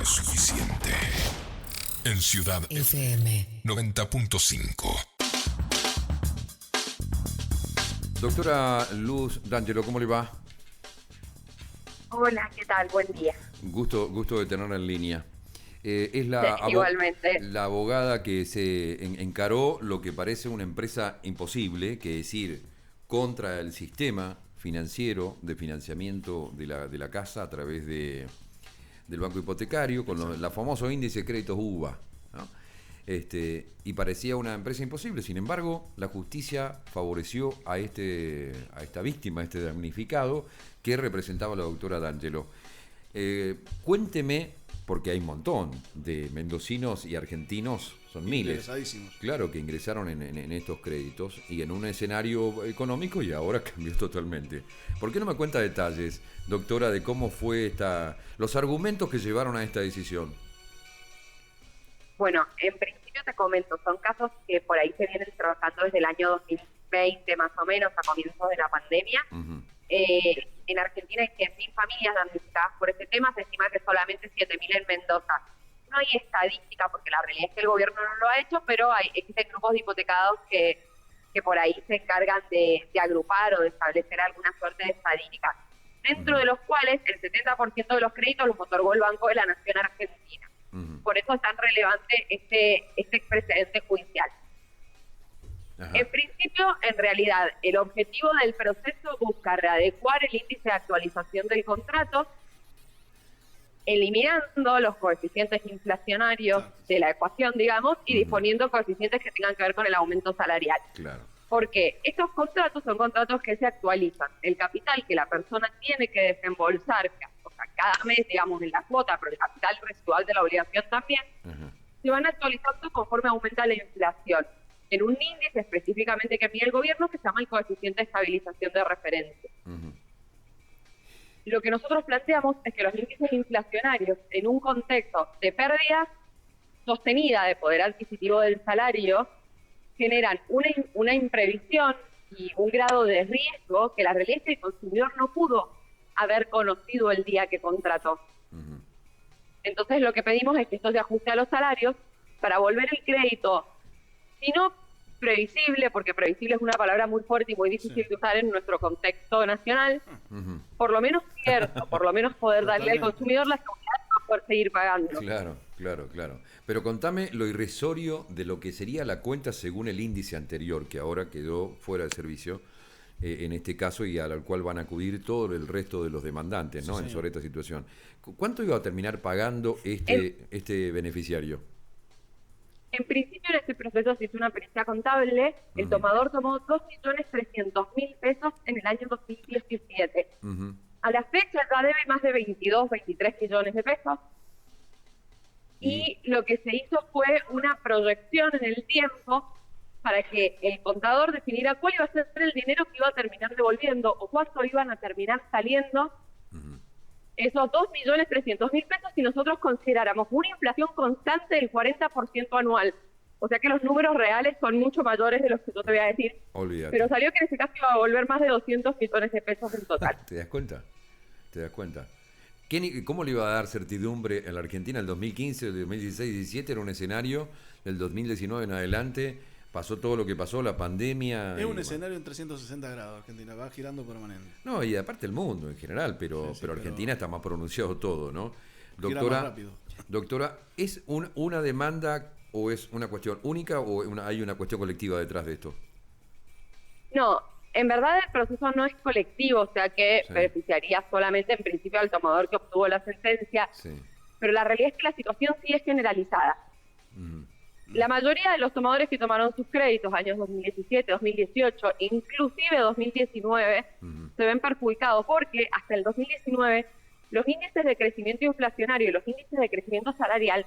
es suficiente. En Ciudad FM 90.5. Doctora Luz D'Angelo, ¿cómo le va? Hola, ¿qué tal? Buen día. Gusto de tenerla en línea. Es Igualmente. la abogada que se encaró lo que parece una empresa imposible, que es ir contra el sistema financiero de financiamiento de la casa a través del banco hipotecario, con la famoso índice de créditos UVA, ¿no? Y parecía una empresa imposible. Sin embargo, la justicia favoreció a esta víctima, a este damnificado, que representaba a la doctora D'Angelo. Cuénteme, porque hay un montón de mendocinos y argentinos, son miles, claro, que ingresaron en estos créditos y en un escenario económico, y ahora cambió totalmente. ¿Por qué no me cuenta detalles, doctora, de cómo fue los argumentos que llevaron a esta decisión? Bueno, en principio te comento, son casos que por ahí se vienen trabajando desde el año 2020 más o menos, a comienzos de la pandemia. Uh-huh. En Argentina hay 100.000 familias damnificadas por este tema, se estima que solamente 7.000 en Mendoza. No hay estadística porque la realidad es que el gobierno no lo ha hecho, pero existen grupos de hipotecados que por ahí se encargan de agrupar o de establecer alguna suerte de estadística, dentro de los cuales el 70% de los créditos los otorgó el Banco de la Nación Argentina. Uh-huh. Por eso es tan relevante este precedente judicial. Ajá. En principio, en realidad, el objetivo del proceso busca readecuar el índice de actualización del contrato, eliminando los coeficientes inflacionarios de la ecuación, digamos, y disponiendo coeficientes que tengan que ver con el aumento salarial. Claro. Porque estos contratos son contratos que se actualizan. El capital que la persona tiene que desembolsar, o sea, cada mes, digamos, en la cuota, pero el capital residual de la obligación también, se van actualizando conforme aumenta la inflación, en un índice específicamente que mide el gobierno que se llama el coeficiente de estabilización de referencia. Uh-huh. Lo que nosotros planteamos es que los índices inflacionarios, en un contexto de pérdida sostenida de poder adquisitivo del salario, generan una imprevisión y un grado de riesgo que la realidad es que el consumidor no pudo haber conocido el día que contrató. Uh-huh. Entonces lo que pedimos es que esto se ajuste a los salarios para volver el crédito, si no previsible, porque previsible es una palabra muy fuerte y muy difícil de usar en nuestro contexto nacional, uh-huh, por lo menos cierto, por lo menos poder darle al consumidor la seguridad de poder seguir pagando. Claro. Pero contame lo irrisorio de lo que sería la cuenta según el índice anterior, que ahora quedó fuera de servicio, en este caso, y al cual van a acudir todo el resto de los demandantes, ¿no? Sobre esta situación. ¿Cuánto iba a terminar pagando este beneficiario? En principio, en este proceso se hizo una pericia contable. Uh-huh. El tomador tomó 2.300.000 pesos en el año 2017. Uh-huh. A la fecha ya debe más de 23 millones de pesos. Y lo que se hizo fue una proyección en el tiempo para que el contador definiera cuál iba a ser el dinero que iba a terminar devolviendo o cuánto iban a terminar saliendo. Uh-huh. Esos 2.300.000 pesos si nosotros consideráramos una inflación constante del 40% anual. O sea que los números reales son mucho mayores de los que yo te voy a decir. Olvídate. Pero salió que en ese caso iba a volver más de 200 millones de pesos en total. ¿Te das cuenta? ¿Cómo le iba a dar certidumbre en la Argentina el 2015, el 2016, 2017? Era un escenario, del 2019 en adelante, pasó todo lo que pasó, la pandemia. Es un escenario en 360 grados, Argentina, va girando permanente. No, y aparte el mundo en general, pero Argentina está más pronunciado todo, ¿no? Doctora, ¿es una demanda o es una cuestión única o hay una cuestión colectiva detrás de esto? No, en verdad el proceso no es colectivo, o sea que beneficiaría solamente en principio al tomador que obtuvo la sentencia, pero la realidad es que la situación sí es generalizada. Uh-huh. La mayoría de los tomadores que tomaron sus créditos años 2017, 2018, inclusive 2019, uh-huh, se ven perjudicados porque hasta el 2019 los índices de crecimiento inflacionario y los índices de crecimiento salarial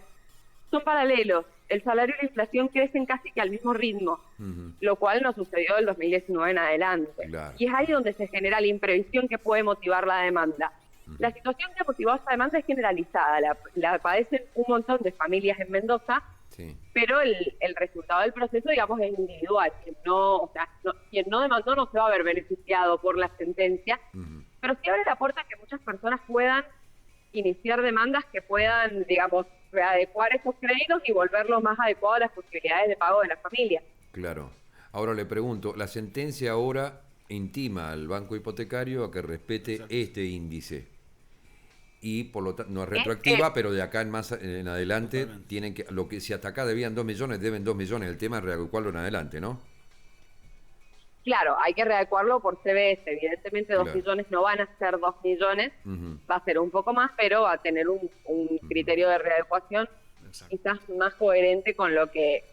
son paralelos. El salario y la inflación crecen casi que al mismo ritmo, uh-huh, lo cual no sucedió del 2019 en adelante. Claro. Y es ahí donde se genera la imprevisión que puede motivar la demanda. Uh-huh. La situación que motivó esta demanda es generalizada, la padecen un montón de familias en Mendoza, pero el resultado del proceso, digamos, es individual. Quien no demandó no se va a ver beneficiado por la sentencia, uh-huh, pero sí abre la puerta a que muchas personas puedan iniciar demandas que puedan, digamos, readecuar esos créditos y volverlos más adecuados a las posibilidades de pago de la familia. Claro. Ahora le pregunto, la sentencia ahora intima al banco hipotecario a que respete este índice. Y por lo tanto, no es retroactiva, pero de acá en adelante tienen que, lo que si hasta acá debían 2 millones, deben 2 millones. El tema es readecuarlo en adelante, ¿no? Claro, hay que readecuarlo por CBS. Evidentemente 2 millones no van a ser 2 millones, va a ser un poco más, pero va a tener un criterio de readecuación quizás más coherente con lo que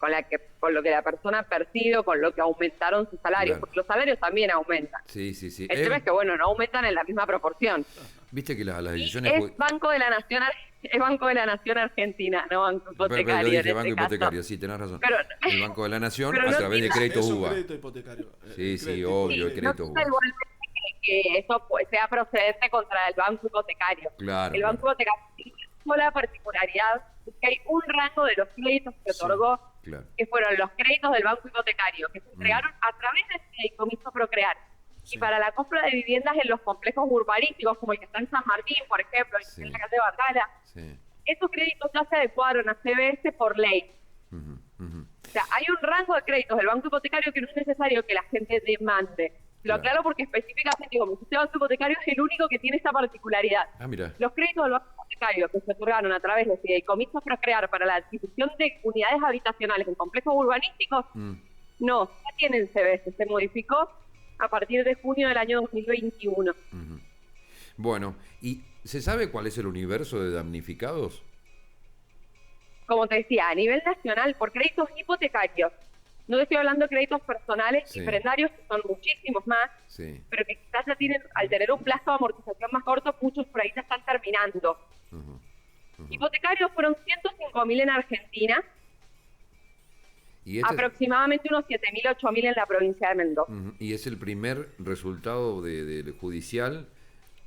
la persona percibe, con lo que aumentaron sus salarios, porque los salarios también aumentan. Sí. El tema es que, no aumentan en la misma proporción. Viste que las decisiones... Es Banco de la Nación Argentina, no Banco Hipotecario. Yo dije Banco Hipotecario, sí, tenés razón. Pero, el Banco de la Nación a través de créditos UBA. Crédito hipotecario. Sí, obvio, el crédito UBA. Que eso sea procedente contra el Banco Hipotecario. Claro. El Banco Hipotecario tiene la particularidad es que hay un rango de los créditos que otorgó, que fueron los créditos del Banco Hipotecario, que se entregaron a través del fideicomiso Procrear. Y para la compra de viviendas en los complejos urbanísticos, como el que está en San Martín, por ejemplo, en la calle de Batala, esos créditos ya se adecuaron a CBS por ley. O sea, hay un rango de créditos del Banco Hipotecario que no es necesario que la gente demande. Lo aclaro porque específicamente digo, el Banco Hipotecario es el único que tiene esta particularidad. Mira. Los créditos del Banco Hipotecario que se otorgaron a través de fideicomisos Procrear para la adquisición de unidades habitacionales en complejos urbanísticos, no, ya tienen CBS, se modificó a partir de junio del año 2021. Bueno, ¿y se sabe cuál es el universo de damnificados? Como te decía, a nivel nacional, por créditos hipotecarios, no estoy hablando de créditos personales y prendarios, que son muchísimos más, pero que quizás ya tienen, al tener un plazo de amortización más corto, muchos por ahí ya están terminando. Hipotecarios fueron 105.000 en Argentina, aproximadamente unos 7.000, 8.000 en la provincia de Mendoza. Y es el primer resultado de judicial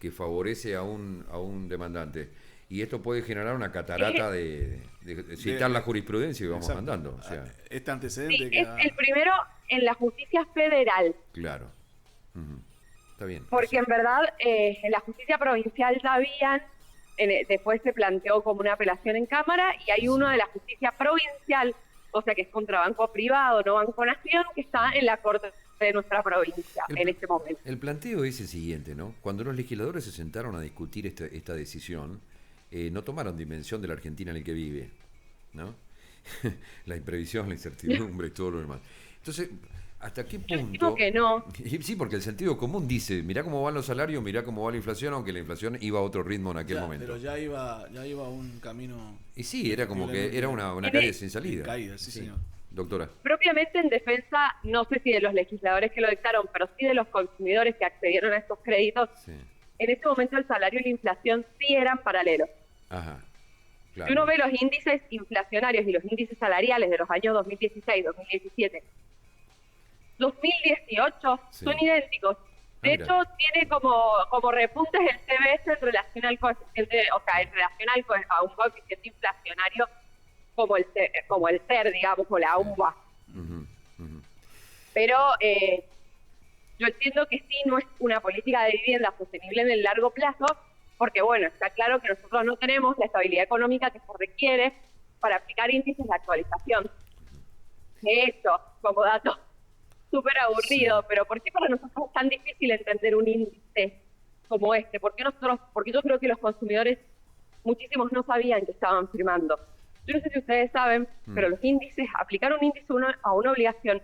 que favorece a un demandante. Y esto puede generar una catarata de citar la jurisprudencia y vamos mandando. O sea. Este antecedente es el primero en la justicia federal. Claro. Está bien. Porque en verdad en la justicia provincial ya habían, después se planteó como una apelación en Cámara, y hay uno de la justicia provincial, o sea que es contra banco privado, no Banco Nación, que está en la corte de nuestra provincia en este momento. El planteo es el siguiente, ¿no? Cuando los legisladores se sentaron a discutir esta decisión, no tomaron dimensión de la Argentina en la que vive, ¿no? La imprevisión, la incertidumbre y todo lo demás. Entonces, ¿hasta qué punto? Yo digo que no. Sí, porque el sentido común dice, mirá cómo van los salarios, mirá cómo va la inflación, aunque la inflación iba a otro ritmo en aquel momento. Pero ya iba un camino... Y sí, era como que era una calle sin salida. Caída, sí, señor. Doctora. Propiamente en defensa, no sé si de los legisladores que lo dictaron, pero sí de los consumidores que accedieron a estos créditos, en ese momento el salario y la inflación sí eran paralelos. Ajá. Claro. Si uno ve los índices inflacionarios y los índices salariales de los años 2016, 2017, 2018 son idénticos. De hecho, tiene como repuntes el CBS en relación al coeficiente, o sea, en relación a un coeficiente inflacionario como el CER, digamos, o la UBA. Pero yo entiendo que sí no es una política de vivienda sostenible en el largo plazo, porque bueno, está claro que nosotros no tenemos la estabilidad económica que se requiere para aplicar índices de actualización. De hecho, como dato súper aburrido, pero ¿por qué para nosotros es tan difícil entender un índice como este? Porque yo creo que los consumidores, muchísimos no sabían que estaban firmando. Yo no sé si ustedes saben, pero los índices, aplicar un índice a una obligación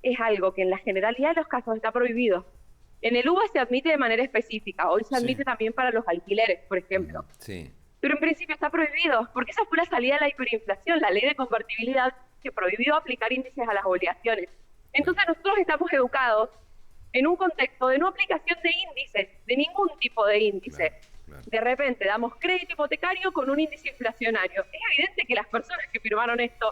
es algo que en la generalidad de los casos está prohibido. En el UBA se admite de manera específica, hoy se admite también para los alquileres, por ejemplo. Pero en principio está prohibido, porque esa fue la salida de la hiperinflación, la ley de convertibilidad que prohibió aplicar índices a las obligaciones. Entonces nosotros estamos educados en un contexto de no aplicación de índices, de ningún tipo de índice. De repente damos crédito hipotecario con un índice inflacionario. Es evidente que las personas que firmaron esto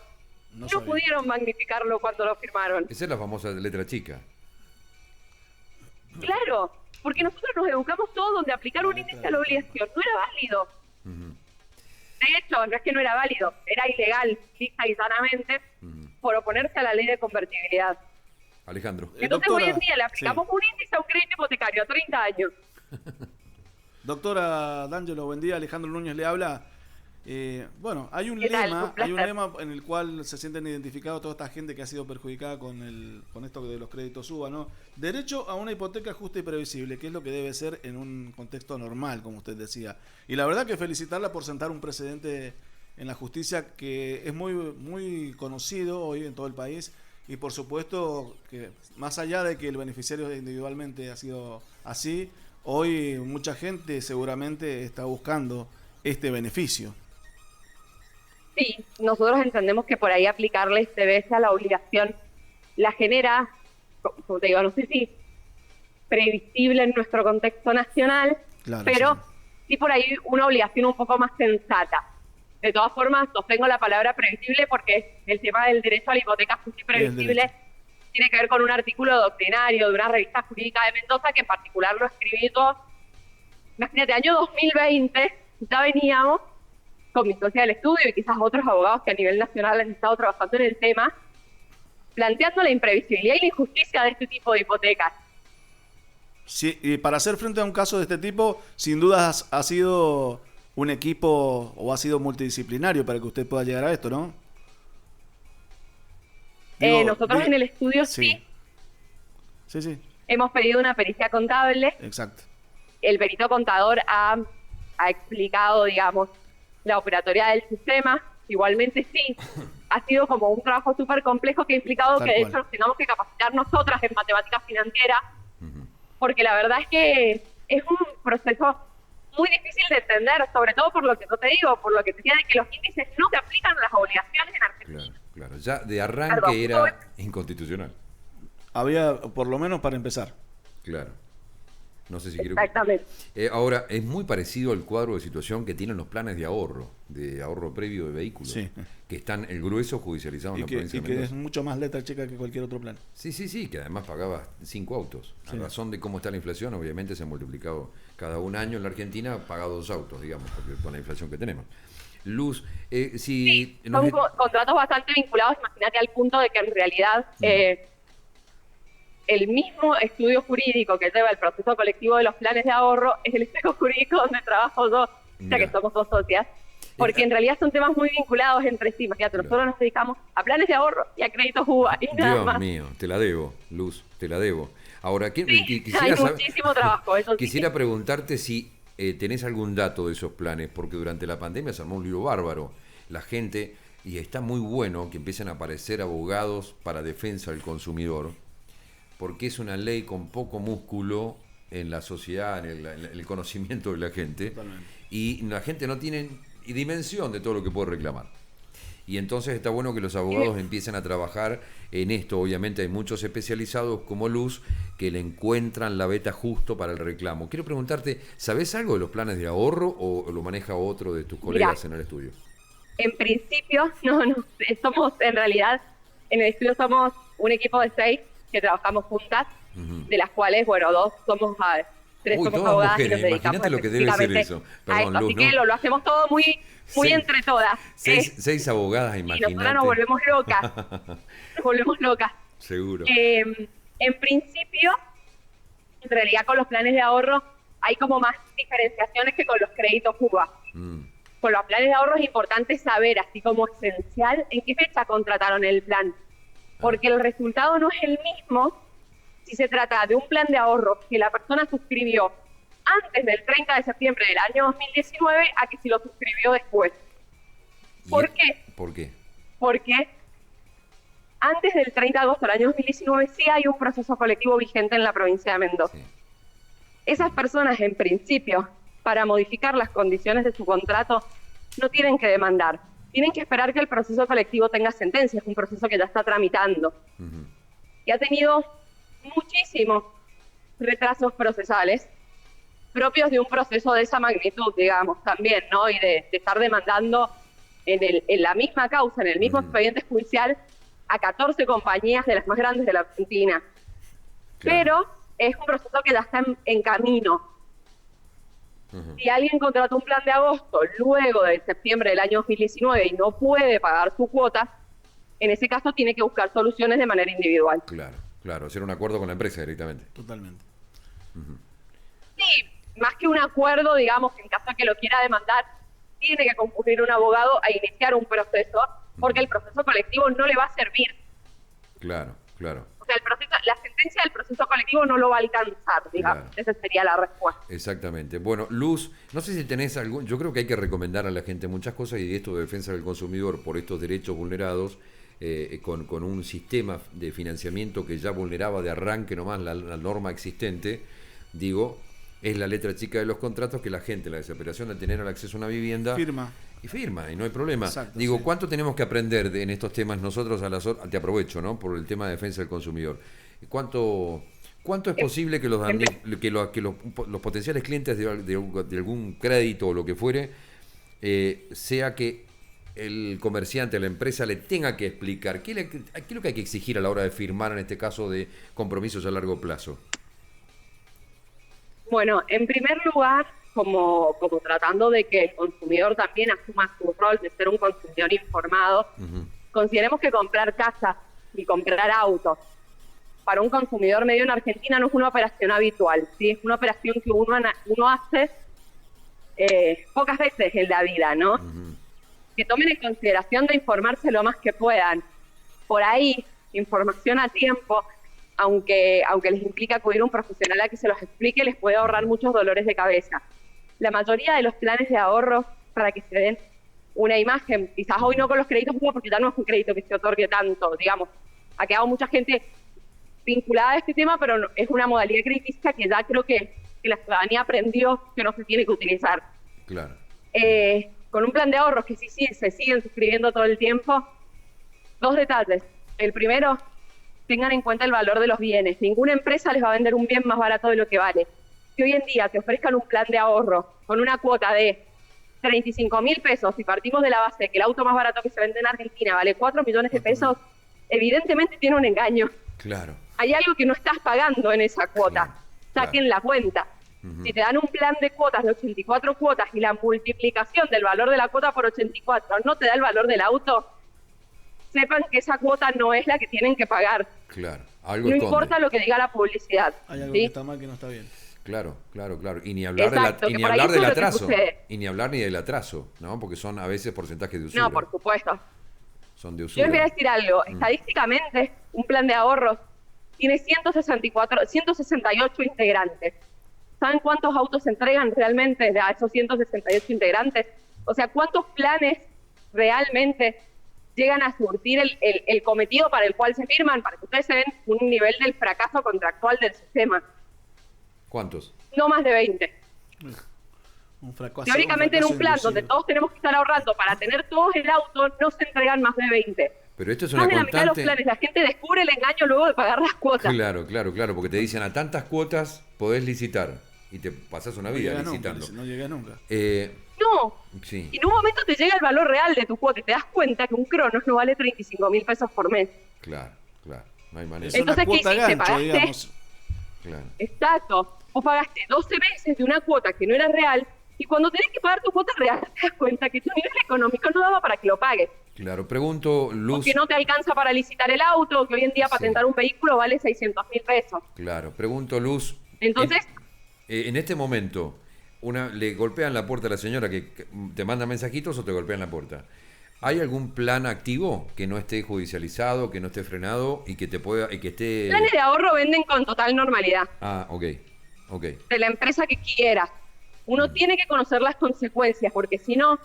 no pudieron magnificarlo cuando lo firmaron. Esa es la famosa letra chica. Claro, porque nosotros nos educamos todos donde aplicar un índice a la obligación no era válido. De hecho, no es que no era válido, era ilegal, lisa y sanamente, por oponerse a la ley de convertibilidad. Alejandro. Entonces hoy en día le aplicamos un índice a un crédito hipotecario a 30 años. Doctora D'Angelo, buen día. Alejandro Núñez le habla. Bueno, hay un lema en el cual se sienten identificados toda esta gente que ha sido perjudicada con esto de los créditos UBA, ¿no? Derecho a una hipoteca justa y previsible, que es lo que debe ser en un contexto normal, como usted decía. Y la verdad que felicitarla por sentar un precedente en la justicia que es muy, muy conocido hoy en todo el país. Y por supuesto que más allá de que el beneficiario individualmente ha sido así, hoy mucha gente seguramente está buscando este beneficio. Sí, nosotros entendemos que por ahí aplicarle este veces a la obligación la genera, como te digo, no sé si previsible en nuestro contexto nacional, claro, pero sí por ahí una obligación un poco más sensata. De todas formas, sostengo la palabra previsible porque el tema del derecho a la hipoteca justa y previsible tiene que ver con un artículo doctrinario de una revista jurídica de Mendoza que en particular lo escribí todo. Imagínate, año 2020, ya veníamos con mi socia del estudio y quizás otros abogados que a nivel nacional han estado trabajando en el tema, planteando la imprevisibilidad y la injusticia de este tipo de hipotecas. Sí, y para hacer frente a un caso de este tipo, sin duda ha sido un equipo o ha sido multidisciplinario para que usted pueda llegar a esto, ¿no? Nosotros en el estudio sí. Hemos pedido una pericia contable. Exacto. El perito contador ha explicado, digamos, la operatoria del sistema. Igualmente sí, ha sido como un trabajo súper complejo que ha implicado que de hecho nos tengamos que capacitar nosotras en matemáticas financieras, porque la verdad es que es un proceso muy difícil de entender, sobre todo por lo que yo te digo, por lo que te decía de que los índices no se aplican a las obligaciones en Argentina. Claro, ya de arranque era inconstitucional. Había, por lo menos para empezar. Claro. No sé si quiero... Exactamente. Ahora, es muy parecido al cuadro de situación que tienen los planes de ahorro previo de vehículos, que están el grueso judicializado en la provincia de Mendoza. Y que es mucho más letra chica que cualquier otro plan. Sí, que además pagaba 5 autos. A razón de cómo está la inflación, obviamente se ha multiplicado cada un año en la Argentina, paga 2 autos, digamos, porque con la inflación que tenemos. Luz, son contratos bastante vinculados, imagínate al punto de que en realidad... el mismo estudio jurídico que lleva el proceso colectivo de los planes de ahorro es el estudio jurídico donde trabajo yo, ya que somos 2 socias, porque en realidad son temas muy vinculados entre sí. Imagínate, nosotros nos dedicamos a planes de ahorro y a créditos UBA y nada más. Dios mío, te la debo, Luz, te la debo. Ahora, hay muchísimo trabajo. Quisiera preguntarte si tenés algún dato de esos planes, porque durante la pandemia se armó un lío bárbaro. La gente, y está muy bueno que empiecen a aparecer abogados para defensa del consumidor, porque es una ley con poco músculo en la sociedad, en el conocimiento de la gente. Totalmente. Y la gente no tiene dimensión de todo lo que puede reclamar. Y entonces está bueno que los abogados empiecen a trabajar en esto. Obviamente hay muchos especializados como Luz que le encuentran la veta justo para el reclamo. Quiero preguntarte, ¿sabés algo de los planes de ahorro o lo maneja otro de tus colegas en el estudio? En principio, no, somos en realidad, en el estudio somos un equipo de 6 que trabajamos juntas, de las cuales, 2 somos 3 somos abogadas mujeres, y nos dedicamos imagínate lo que debe ser eso. Perdón, Luz, así que lo hacemos todo muy entre todas. 6 abogadas, imagínate. Y nosotras nos volvemos locas. Seguro. En principio, en realidad con los planes de ahorro hay como más diferenciaciones que con los créditos UBA. Con los planes de ahorro es importante saber, así como esencial, en qué fecha contrataron el plan. Porque el resultado no es el mismo si se trata de un plan de ahorro que la persona suscribió antes del 30 de septiembre del año 2019 a que si lo suscribió después. ¿Por qué? ¿Por qué? Porque antes del 30 de agosto del año 2019 sí hay un proceso colectivo vigente en la provincia de Mendoza. Sí. Esas personas, en principio, para modificar las condiciones de su contrato, no tienen que demandar. Tienen que esperar que el proceso colectivo tenga sentencia. Es un proceso que ya está tramitando. Y ha tenido muchísimos retrasos procesales propios de un proceso de esa magnitud, digamos, también, ¿no? Y de estar demandando en la misma causa, en el mismo expediente judicial, a 14 compañías de las más grandes de la Argentina. Claro. Pero es un proceso que ya está en camino. Si alguien contrató un plan de agosto luego de septiembre del año 2019 y no puede pagar su cuota, en ese caso tiene que buscar soluciones de manera individual. Claro, hacer un acuerdo con la empresa directamente. Totalmente. Sí, más que un acuerdo, digamos, que en caso de que lo quiera demandar, tiene que concurrir un abogado a iniciar un proceso, porque el proceso colectivo no le va a servir. Claro, claro. O sea, la sentencia del proceso colectivo no lo va a alcanzar, digamos. Claro. Esa sería la respuesta. Exactamente. Bueno, Luz, no sé si tenés algún... Yo creo que hay que recomendar a la gente muchas cosas, y esto de defensa del consumidor por estos derechos vulnerados, con un sistema de financiamiento que ya vulneraba de arranque nomás la norma existente, digo, es la letra chica de los contratos, que la gente, la desesperación de tener el acceso a una vivienda... firma, y no hay problema. Exacto, digo, sí. ¿Cuánto tenemos que aprender en estos temas nosotros a las horas? Te aprovecho, ¿no? Por el tema de defensa del consumidor. ¿Cuánto es posible que los potenciales clientes de algún crédito o lo que fuere, sea que el comerciante, la empresa, le tenga que explicar qué es lo que hay que exigir a la hora de firmar, en este caso, de compromisos a largo plazo? Bueno, en primer lugar, como tratando de que el consumidor también asuma su rol de ser un consumidor informado, consideremos que comprar casa y comprar autos para un consumidor medio en Argentina no es una operación habitual, ¿sí? Es una operación que uno hace pocas veces en la vida, ¿no? Que tomen en consideración de informarse lo más que puedan. Por ahí, información a tiempo, aunque les implica acudir a un profesional a que se los explique, les puede ahorrar muchos dolores de cabeza. La mayoría de los planes de ahorro, para que se den una imagen, quizás hoy no con los créditos, porque ya no es un crédito que se otorgue tanto, digamos, ha quedado mucha gente vinculada a este tema, pero es una modalidad crediticia que ya creo que la ciudadanía aprendió que no se tiene que utilizar. Claro. Con un plan de ahorros que sí se siguen suscribiendo todo el tiempo, 2 detalles. El primero, tengan en cuenta el valor de los bienes. Ninguna empresa les va a vender un bien más barato de lo que vale. Que hoy en día te ofrezcan un plan de ahorro con una cuota de 35.000 pesos, y partimos de la base de que el auto más barato que se vende en Argentina vale 4 millones de pesos, evidentemente tiene un engaño. Claro. Hay algo que no estás pagando en esa cuota. Saquen la cuenta. Si te dan un plan de cuotas de 84 cuotas y la multiplicación del valor de la cuota por 84 no te da el valor del auto, sepan que esa cuota no es la que tienen que pagar. Claro. Algo no esconde. importa lo que diga la publicidad. Hay algo ¿sí? que está mal, que no está bien. Claro. Y ni hablar, del atraso. Y ni hablar ni del atraso, ¿no? Porque son a veces porcentajes de usura. No, por supuesto. Son de usura. Yo les voy a decir algo. Estadísticamente, un plan de ahorros tiene 168 integrantes. ¿Saben cuántos autos se entregan realmente a esos 168 integrantes? O sea, ¿cuántos planes realmente llegan a surtir el cometido para el cual se firman? Para que ustedes se den un nivel del fracaso contractual del sistema. ¿Cuántos? No más de 20. Un fracaso, teóricamente en un plan donde todos tenemos que estar ahorrando para tener todos el auto, no se entregan más de 20. Pero esto es una constante. La mitad de los planes, la gente descubre el engaño luego de pagar las cuotas. Claro, porque te dicen a tantas cuotas podés licitar y te pasás una vida licitando. No llega nunca. No, sí. Y en un momento te llega el valor real de tu cuota y te das cuenta que un Cronos no vale 35.000 pesos por mes. Claro, no hay manera. Entonces, ¿qué hiciste? Gancho, ¿Pagaste? Digamos. Claro. Exacto. Vos pagaste 12 meses de una cuota que no era real, y cuando tenés que pagar tu cuota real te das cuenta que tu nivel económico no daba para que lo pagues. Claro, pregunto, Luz... O que no te alcanza para licitar el auto, que hoy en día patentar un vehículo vale 600.000 pesos. Claro, pregunto, Luz... Entonces... En este momento, le golpean la puerta a la señora que te manda mensajitos o te golpean la puerta. ¿Hay algún plan activo que no esté judicializado, que no esté frenado y que te pueda... y que esté... Planes de ahorro venden con total normalidad. Ah, ok. De la empresa que quieras. Uno tiene que conocer las consecuencias, porque si no,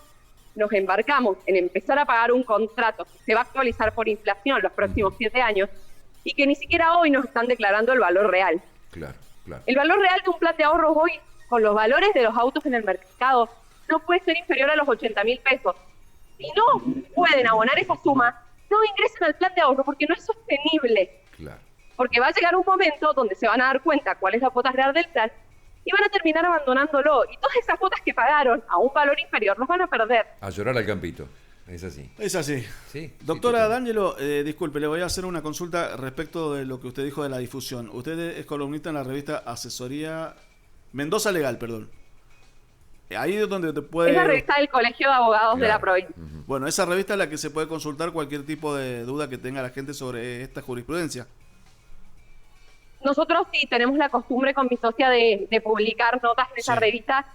nos embarcamos en empezar a pagar un contrato que se va a actualizar por inflación los próximos 7 años y que ni siquiera hoy nos están declarando el valor real. Claro. El valor real de un plan de ahorros hoy, con los valores de los autos en el mercado, no puede ser inferior a los 80.000 pesos. Si no pueden abonar esa suma, no ingresen al plan de ahorro porque no es sostenible. Claro. Porque va a llegar un momento donde se van a dar cuenta cuál es la cuota real del plan y van a terminar abandonándolo. Y todas esas cuotas que pagaron a un valor inferior los van a perder. A llorar al campito. Es así. Es así. Sí, Doctora D'Angelo, disculpe, le voy a hacer una consulta respecto de lo que usted dijo de la difusión. Usted es columnista en la revista Asesoría... Mendoza Legal, perdón. Ahí es donde te puede... Es la revista del Colegio de Abogados de la provincia. Bueno, esa revista es la que se puede consultar cualquier tipo de duda que tenga la gente sobre esta jurisprudencia. Nosotros sí tenemos la costumbre con mi socia de publicar notas en esa revista.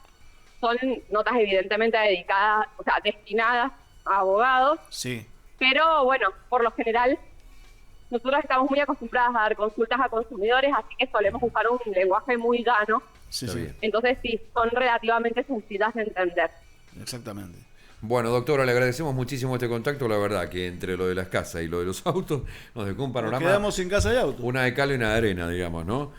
Son notas evidentemente dedicadas, o sea, destinadas a abogados. Sí. Pero bueno, por lo general, nosotros estamos muy acostumbradas a dar consultas a consumidores, así que solemos usar un lenguaje muy llano. Sí. Entonces sí, son relativamente sencillas de entender. Exactamente. Bueno, doctora, le agradecemos muchísimo este contacto. La verdad que entre lo de las casas y lo de los autos nos dejó un panorama. Nos quedamos sin casa y auto. Una de cal y una de arena, digamos, ¿no?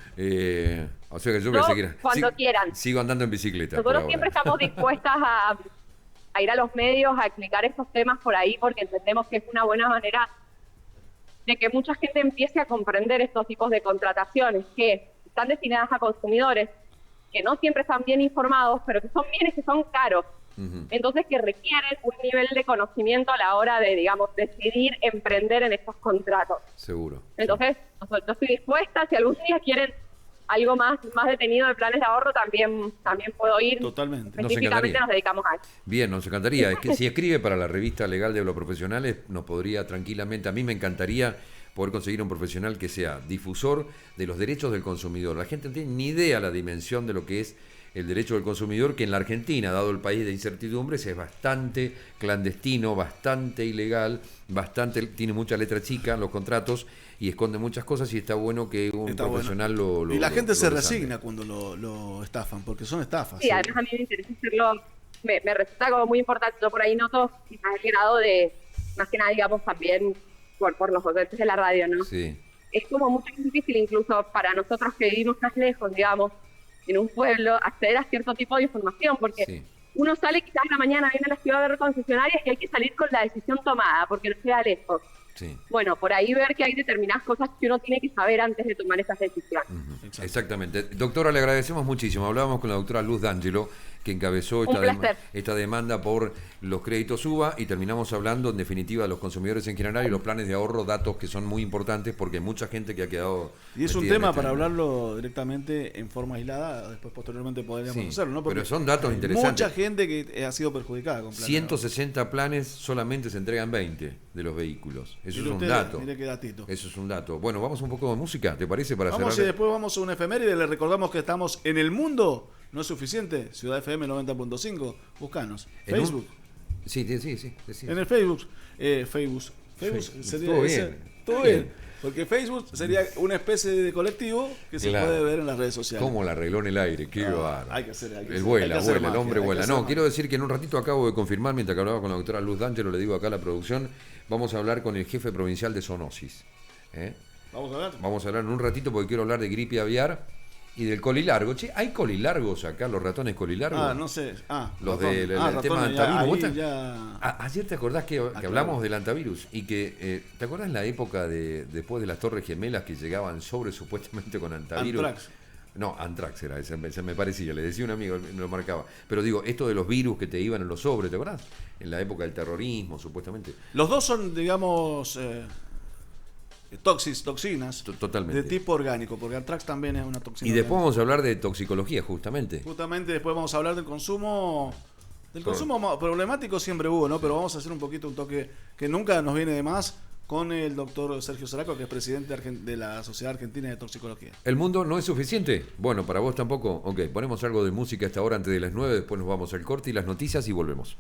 O sea que yo voy a seguir. Cuando quieran. Sigo andando en bicicleta. Nosotros siempre estamos dispuestas a ir a los medios a explicar estos temas por ahí, porque entendemos que es una buena manera de que mucha gente empiece a comprender estos tipos de contrataciones que están destinadas a consumidores que no siempre están bien informados, pero que son bienes que son caros. Entonces que requieren un nivel de conocimiento a la hora de, digamos, decidir emprender en estos contratos. Seguro. Entonces, yo estoy dispuesta, si algún día quieren algo más detenido de planes de ahorro, también puedo ir. Totalmente. Específicamente nos dedicamos a eso. Bien, nos encantaría. Es que si escribe para la revista legal de los profesionales, nos podría tranquilamente, a mí me encantaría poder conseguir un profesional que sea difusor de los derechos del consumidor. La gente no tiene ni idea la dimensión de lo que es el derecho del consumidor, que en la Argentina, dado el país de incertidumbres, es bastante clandestino, bastante ilegal, tiene mucha letra chica en los contratos y esconde muchas cosas, y está bueno que un profesional lo y la gente se resalve. resigna cuando lo estafan, porque son estafas. Sí, además a mí me interesa hacerlo, me resulta como muy importante. Yo por ahí noto quizás el grado de, más que nada, digamos, también por los oyentes de la radio, ¿no? Sí. Es como mucho más difícil incluso para nosotros que vivimos más lejos, digamos, en un pueblo, acceder a cierto tipo de información, porque uno sale quizás en la mañana, viene a la ciudad a ver concesionarias y hay que salir con la decisión tomada, porque nos queda lejos. Sí. Bueno, por ahí ver que hay determinadas cosas que uno tiene que saber antes de tomar esas decisiones. Exactamente. Doctora, le agradecemos muchísimo. Hablábamos con la doctora Luz D'Angelo, que encabezó esta demanda por los créditos UBA, y terminamos hablando en definitiva de los consumidores en general y los planes de ahorro, datos que son muy importantes porque hay mucha gente que ha quedado... Y es un tema para hablarlo directamente en forma aislada, después posteriormente podríamos hacerlo, ¿no? Porque pero son datos interesantes. Mucha gente que ha sido perjudicada con 160 planes, solamente se entregan 20 de los vehículos. Eso es un dato. Mire qué datito. Eso es un dato. Bueno, vamos un poco de música, ¿te parece? Para vamos cerrar. Y después vamos a un efeméride. Le recordamos que estamos en el mundo. No es suficiente. Ciudad FM 90.5. Búscanos. Facebook. Sí. En el Facebook. Facebook sería... Todo bien. Todo bien. Porque Facebook sería una especie de colectivo que se puede ver en las redes sociales. ¿Cómo la arregló en el aire? Qué bárbaro. Hay que hacer. El hombre vuela. No, quiero decir que en un ratito acabo de confirmar, mientras que hablaba con la doctora Luz D'Angelo, le digo acá a la producción, vamos a hablar con el jefe provincial de zoonosis. Vamos a hablar en un ratito porque quiero hablar de gripe aviar y del colilargo. Che, ¿hay colilargos acá, los ratones colilargos? No sé. Los del tema de antivirus. Ya... Ayer te acordás que hablamos del antivirus y que, ¿te acordás en la época después de las Torres Gemelas que llegaban sobre supuestamente con antivirus? Antrax. No, Antrax era ese, me parecía, le decía un amigo, me lo marcaba. Pero digo, esto de los virus que te iban en los sobres, ¿te acordás? En la época del terrorismo, supuestamente. Los dos son, digamos... toxinas totalmente de tipo orgánico, porque Antrax también es una toxina. Y después vamos a hablar de toxicología, justamente. Después vamos a hablar del consumo. Del consumo problemático siempre hubo, ¿no? Pero vamos a hacer un poquito un toque que nunca nos viene de más con el doctor Sergio Zaraco, que es presidente de la Sociedad Argentina de Toxicología. ¿El mundo no es suficiente? Bueno, para vos tampoco. Ok, ponemos algo de música a esta hora antes de las 9, después nos vamos al corte y las noticias y volvemos.